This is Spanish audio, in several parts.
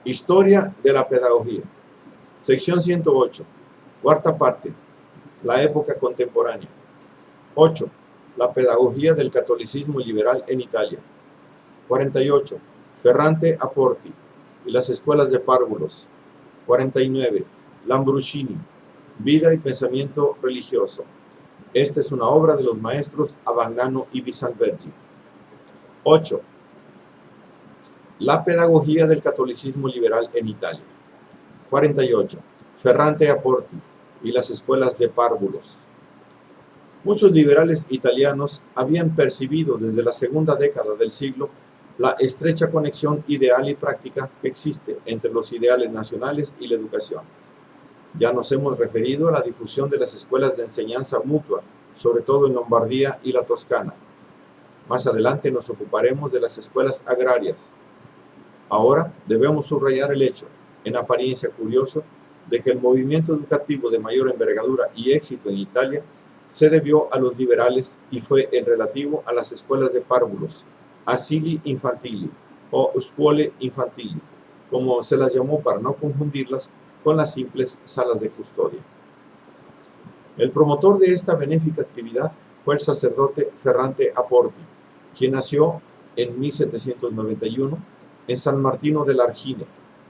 Historia de la pedagogía. Sección 108. Cuarta parte. La época contemporánea. 8. La pedagogía del catolicismo liberal en Italia. 48. Ferrante a Porti y las escuelas de párvulos. 49. Lambruschini. Vida y pensamiento religioso. Esta es una obra de los maestros Abagnano y Bisanvergi. 8. La pedagogía del catolicismo liberal en Italia. 48. Ferrante a Porti y las escuelas de párvulos. Muchos liberales italianos habían percibido desde la segunda década del siglo la estrecha conexión ideal y práctica que existe entre los ideales nacionales y la educación. Ya nos hemos referido a la difusión de las escuelas de enseñanza mutua, sobre todo en Lombardía y la Toscana. Más adelante nos ocuparemos de las escuelas agrarias. Ahora debemos subrayar el hecho, en apariencia curioso, de que el movimiento educativo de mayor envergadura y éxito en Italia se debió a los liberales y fue el relativo a las escuelas de párvulos, asili infantili o scuole infantili, como se las llamó para no confundirlas con las simples salas de custodia. El promotor de esta benéfica actividad fue el sacerdote Ferrante a Porti, quien nació en 1791 en San Martino dell'Argine,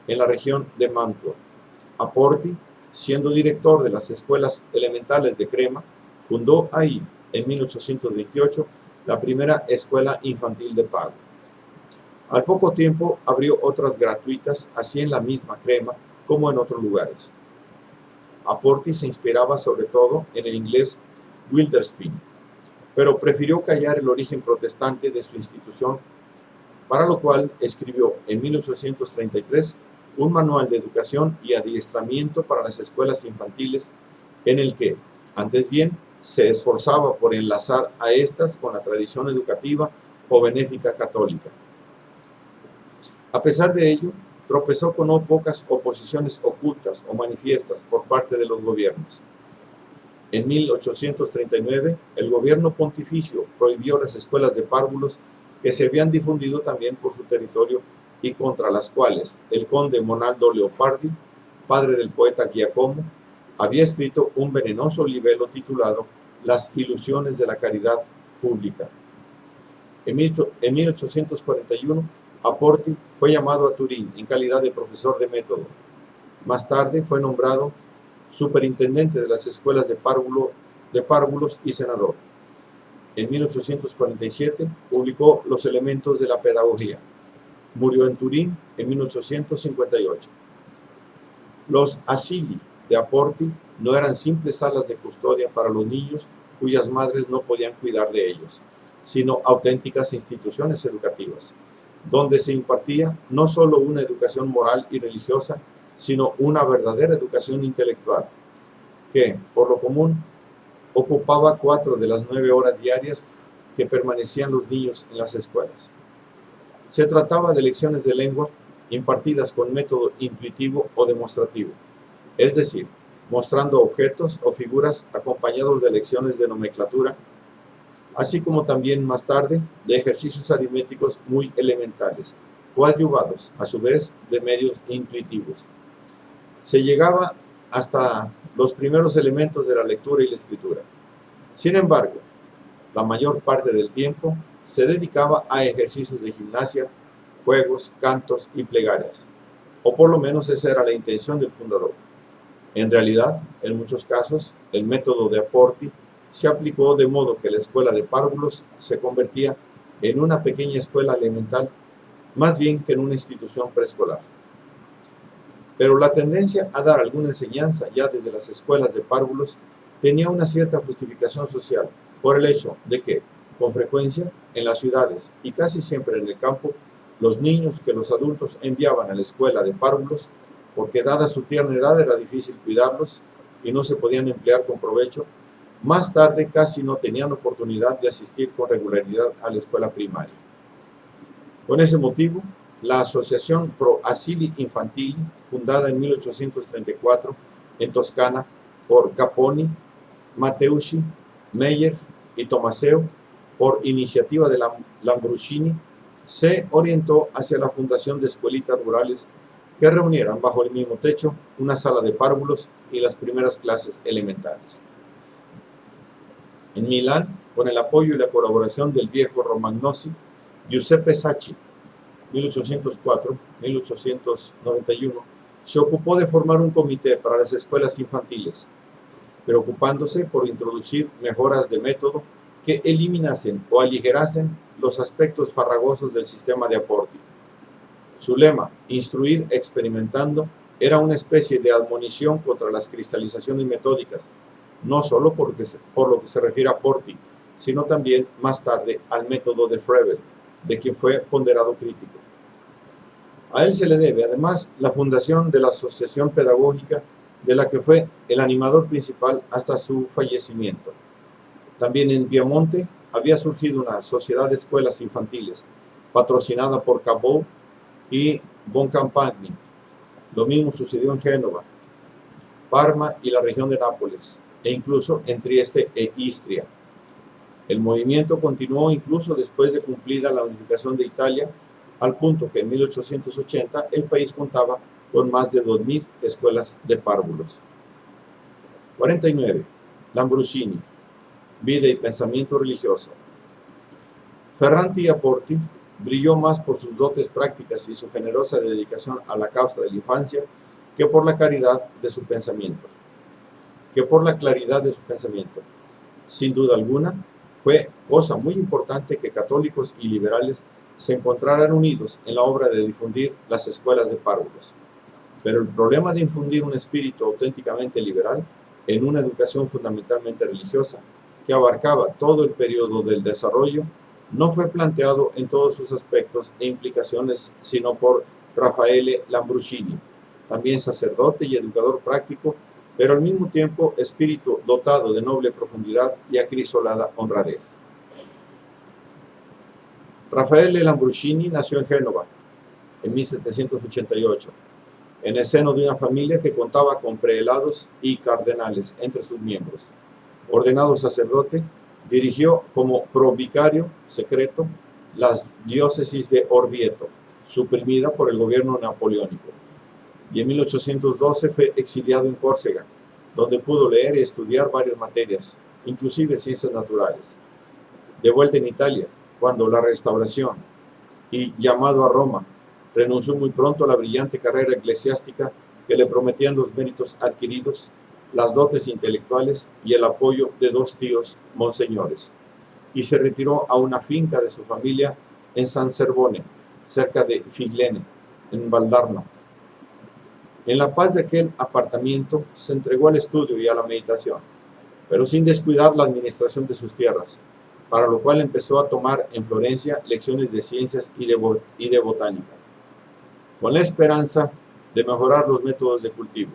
en la región de Mantua. A Porti, siendo director de las escuelas elementales de Crema, fundó ahí, en 1828, la primera escuela infantil de pago. Al poco tiempo abrió otras gratuitas, así en la misma Crema como en otros lugares. A Porti se inspiraba sobre todo en el inglés Wilderspin, pero prefirió callar el origen protestante de su institución, para lo cual escribió en 1833 un manual de educación y adiestramiento para las escuelas infantiles, en el que, antes bien, se esforzaba por enlazar a estas con la tradición educativa o benéfica católica. A pesar de ello, tropezó con no pocas oposiciones ocultas o manifiestas por parte de los gobiernos. En 1839, el gobierno pontificio prohibió las escuelas de párvulos que se habían difundido también por su territorio y contra las cuales el conde Monaldo Leopardi, padre del poeta Giacomo, había escrito un venenoso libelo titulado Las ilusiones de la caridad pública. En 1841, a Porti fue llamado a Turín en calidad de profesor de método. Más tarde fue nombrado superintendente de las escuelas de párvulos y senador. En 1847 publicó Los elementos de la pedagogía. Murió en Turín en 1858. Los asili de a Porti no eran simples salas de custodia para los niños cuyas madres no podían cuidar de ellos, sino auténticas instituciones educativas, donde se impartía no solo una educación moral y religiosa, sino una verdadera educación intelectual, que, por lo común, ocupaba 4 de las 9 horas diarias que permanecían los niños en las escuelas. Se trataba de lecciones de lengua impartidas con método intuitivo o demostrativo, es decir, mostrando objetos o figuras acompañados de lecciones de nomenclatura, así como también más tarde de ejercicios aritméticos muy elementales, coadyuvados a su vez de medios intuitivos. Se llegaba hasta los primeros elementos de la lectura y la escritura. Sin embargo, la mayor parte del tiempo se dedicaba a ejercicios de gimnasia, juegos, cantos y plegarias, o por lo menos esa era la intención del fundador. En realidad, en muchos casos, el método de a Porti se aplicó de modo que la escuela de párvulos se convertía en una pequeña escuela elemental, más bien que en una institución preescolar. Pero la tendencia a dar alguna enseñanza ya desde las escuelas de párvulos tenía una cierta justificación social, por el hecho de que, con frecuencia, en las ciudades y casi siempre en el campo, los niños que los adultos enviaban a la escuela de párvulos, porque dada su tierna edad era difícil cuidarlos y no se podían emplear con provecho, más tarde casi no tenían oportunidad de asistir con regularidad a la escuela primaria. Con ese motivo, la Asociación Pro Asili Infantili, fundada en 1834 en Toscana por Caponi, Matteucci, Meyer y Tomaseo, por iniciativa de Lambruschini, se orientó hacia la fundación de escuelitas rurales que reunieran bajo el mismo techo una sala de párvulos y las primeras clases elementales. En Milán, con el apoyo y la colaboración del viejo Romagnosi, Giuseppe Sacchi, 1804-1891, se ocupó de formar un comité para las escuelas infantiles, preocupándose por introducir mejoras de método que eliminasen o aligerasen los aspectos farragosos del sistema de Apporti. Su lema, instruir experimentando, era una especie de admonición contra las cristalizaciones metódicas, no solo por lo que se refiere a Apporti, sino también más tarde al método de Froebel, de quien fue ponderado crítico. A él se le debe, además, la fundación de la Asociación Pedagógica, de la que fue el animador principal hasta su fallecimiento. También en Piamonte había surgido una sociedad de escuelas infantiles, patrocinada por Cabot y Boncampagni. Lo mismo sucedió en Génova, Parma y la región de Nápoles, e incluso en Trieste e Istria. El movimiento continuó incluso después de cumplida la unificación de Italia, al punto que en 1880 el país contaba con más de 2.000 escuelas de párvulos. 49. Lambruschini, vida y pensamiento religioso. Ferranti Apporti brilló más por sus dotes prácticas y su generosa dedicación a la causa de la infancia que por la claridad de su pensamiento. Sin duda alguna, fue cosa muy importante que católicos y liberales se encontraran unidos en la obra de difundir las escuelas de párvulos. Pero el problema de infundir un espíritu auténticamente liberal en una educación fundamentalmente religiosa, que abarcaba todo el periodo del desarrollo, no fue planteado en todos sus aspectos e implicaciones, sino por Raffaele Lambruschini, también sacerdote y educador práctico, pero al mismo tiempo espíritu dotado de noble profundidad y acrisolada honradez. Raffaele Lambruschini nació en Génova en 1788, en el seno de una familia que contaba con prelados y cardenales entre sus miembros. Ordenado sacerdote, dirigió como provicario secreto las diócesis de Orvieto, suprimida por el gobierno napoleónico, y en 1812 fue exiliado en Córcega, donde pudo leer y estudiar varias materias, inclusive ciencias naturales. De vuelta en Italia, cuando la Restauración, y llamado a Roma, renunció muy pronto a la brillante carrera eclesiástica que le prometían los méritos adquiridos, las dotes intelectuales y el apoyo de dos tíos monseñores, y se retiró a una finca de su familia en San Servone, cerca de Figlene, en Valdarno. En la paz de aquel apartamiento se entregó al estudio y a la meditación, pero sin descuidar la administración de sus tierras, para lo cual empezó a tomar en Florencia lecciones de ciencias y de botánica, con la esperanza de mejorar los métodos de cultivo.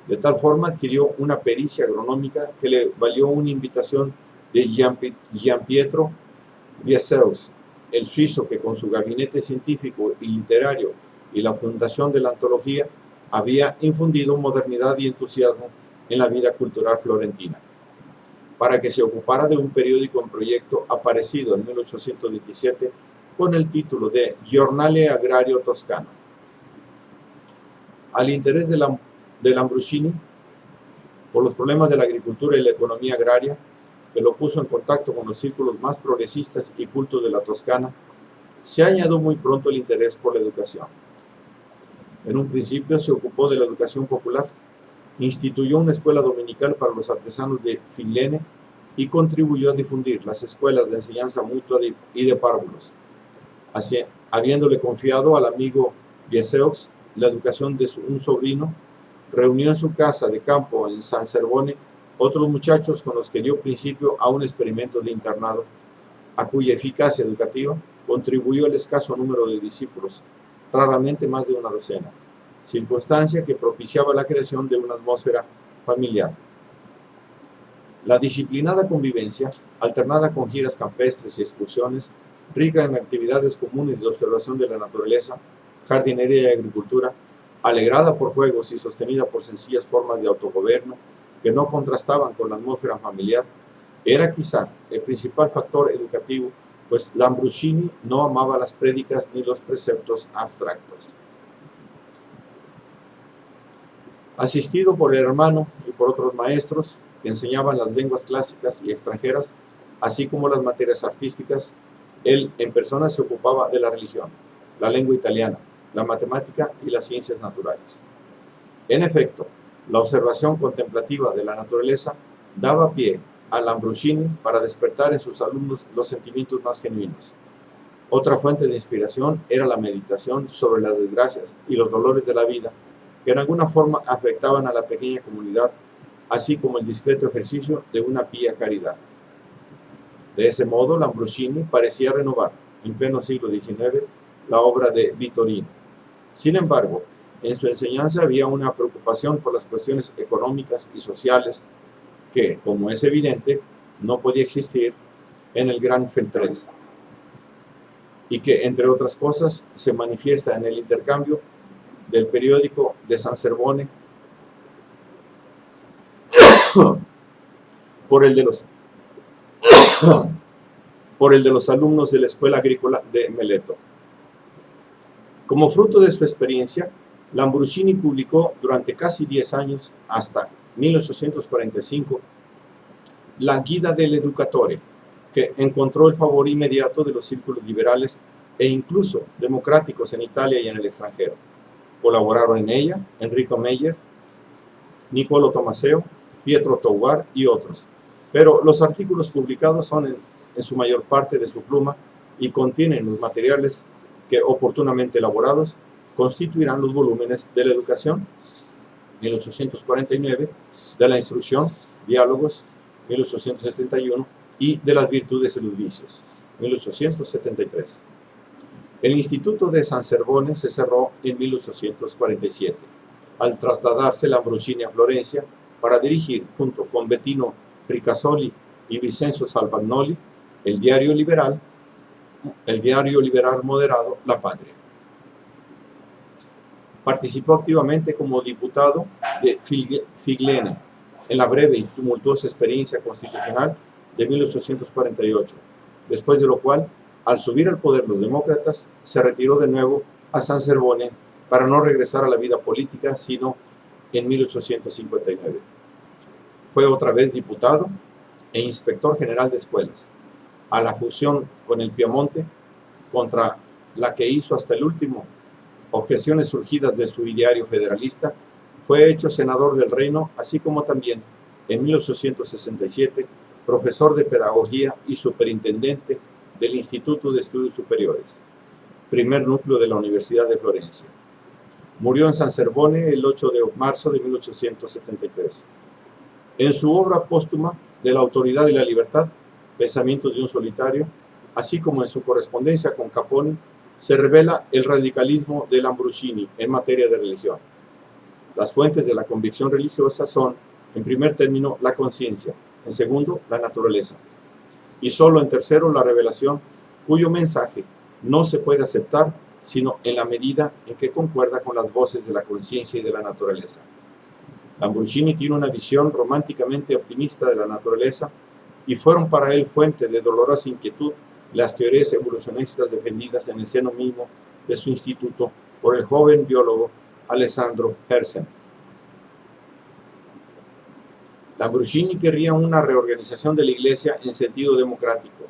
De tal forma adquirió una pericia agronómica que le valió una invitación de Gianpietro Vieseus, el suizo que con su gabinete científico y literario y la fundación de la antología había infundido modernidad y entusiasmo en la vida cultural florentina, para que se ocupara de un periódico en proyecto aparecido en 1817 con el título de Giornale Agrario Toscano. Al interés de Lambruschini por los problemas de la agricultura y la economía agraria, que lo puso en contacto con los círculos más progresistas y cultos de la Toscana, se añadió muy pronto el interés por la educación. En un principio se ocupó de la educación popular, instituyó una escuela dominical para los artesanos de Figlene y contribuyó a difundir las escuelas de enseñanza mutua y de párvulos, habiéndole confiado al amigo Vieseus la educación de un sobrino. Reunió en su casa de campo en San Servone otros muchachos con los que dio principio a un experimento de internado, a cuya eficacia educativa contribuyó el escaso número de discípulos, raramente más de una docena, circunstancia que propiciaba la creación de una atmósfera familiar. La disciplinada convivencia, alternada con giras campestres y excursiones, rica en actividades comunes de observación de la naturaleza, jardinería y agricultura, alegrada por juegos y sostenida por sencillas formas de autogobierno que no contrastaban con la atmósfera familiar, era quizá el principal factor educativo, pues Lambruschini no amaba las prédicas ni los preceptos abstractos. Asistido por el hermano y por otros maestros que enseñaban las lenguas clásicas y extranjeras, así como las materias artísticas, él en persona se ocupaba de la religión, la lengua italiana, la matemática y las ciencias naturales. En efecto, la observación contemplativa de la naturaleza daba pie a Lambruschini para despertar en sus alumnos los sentimientos más genuinos. Otra fuente de inspiración era la meditación sobre las desgracias y los dolores de la vida que en alguna forma afectaban a la pequeña comunidad, así como el discreto ejercicio de una pía caridad. De ese modo, Lambruschini parecía renovar, en pleno siglo XIX, la obra de Vittorino. Sin embargo, en su enseñanza había una preocupación por las cuestiones económicas y sociales que, como es evidente, no podía existir en el gran Feltrés, y que, entre otras cosas, se manifiesta en el intercambio del periódico de San Servone por el de los alumnos de la Escuela Agrícola de Mileto. Como fruto de su experiencia, Lambruschini publicó durante casi 10 años, hasta 1845, la Guida del Educatore, que encontró el favor inmediato de los círculos liberales e incluso democráticos en Italia y en el extranjero. Colaboraron en ella Enrico Meyer, Niccolo Tomaseo, Pietro Touvar y otros, pero los artículos publicados son en su mayor parte de su pluma y contienen los materiales que, oportunamente elaborados, constituirán los volúmenes de la educación, 1849, de la instrucción, diálogos, 1871, y de las virtudes y los vicios, 1873. El Instituto de San Servone se cerró en 1847, al trasladarse Lambruschini a Florencia para dirigir, junto con Bettino Ricasoli y Vincenzo Salvagnoli, el diario liberal moderado La Patria. Participó activamente como diputado de Figlene en la breve y tumultuosa experiencia constitucional de 1848, después de lo cual, al subir al poder los demócratas, se retiró de nuevo a San Servone para no regresar a la vida política sino en 1859. Fue otra vez diputado e inspector general de escuelas. A la fusión con el Piamonte, contra la que hizo hasta el último objeciones surgidas de su ideario federalista, fue hecho senador del reino, así como también, en 1867, profesor de pedagogía y superintendente del Instituto de Estudios Superiores, primer núcleo de la Universidad de Florencia. Murió en San Servone el 8 de marzo de 1873. En su obra póstuma de la autoridad y la libertad, Pensamientos de un solitario, así como en su correspondencia con Capone, se revela el radicalismo de Lambruschini en materia de religión. Las fuentes de la convicción religiosa son, en primer término, la conciencia, en segundo, la naturaleza, y solo en tercero, la revelación, cuyo mensaje no se puede aceptar sino en la medida en que concuerda con las voces de la conciencia y de la naturaleza. Lambruschini tiene una visión románticamente optimista de la naturaleza y fueron para él fuente de dolorosa inquietud las teorías evolucionistas defendidas en el seno mismo de su instituto por el joven biólogo Alessandro Herzen. Lambruschini querría una reorganización de la Iglesia en sentido democrático,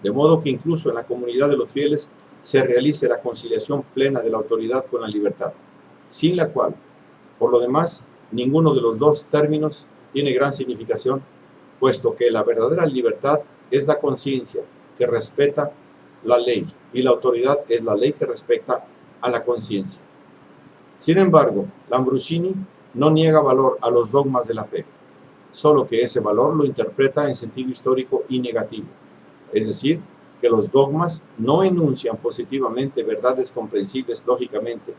de modo que incluso en la comunidad de los fieles se realice la conciliación plena de la autoridad con la libertad, sin la cual, por lo demás, ninguno de los dos términos tiene gran significación, puesto que la verdadera libertad es la conciencia que respeta la ley y la autoridad es la ley que respeta a la conciencia. Sin embargo, Lambruschini no niega valor a los dogmas de la fe, solo que ese valor lo interpreta en sentido histórico y negativo, es decir, que los dogmas no enuncian positivamente verdades comprensibles lógicamente,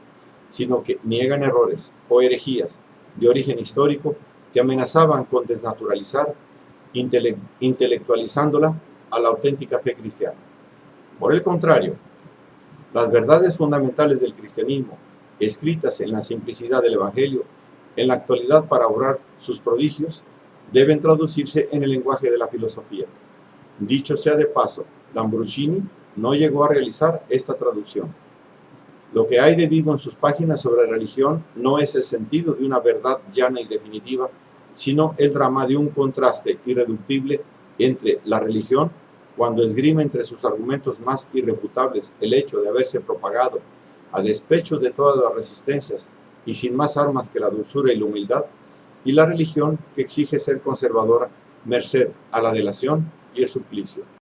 sino que niegan errores o herejías de origen histórico que amenazaban con desnaturalizar, intelectualizándola a la auténtica fe cristiana. Por el contrario, las verdades fundamentales del cristianismo, escritas en la simplicidad del Evangelio, en la actualidad para obrar sus prodigios, deben traducirse en el lenguaje de la filosofía. Dicho sea de paso, Lambruschini no llegó a realizar esta traducción. Lo que hay de vivo en sus páginas sobre religión no es el sentido de una verdad llana y definitiva, sino el drama de un contraste irreductible entre la religión, cuando esgrime entre sus argumentos más irrefutables el hecho de haberse propagado a despecho de todas las resistencias y sin más armas que la dulzura y la humildad, y la religión que exige ser conservadora merced a la delación y el suplicio.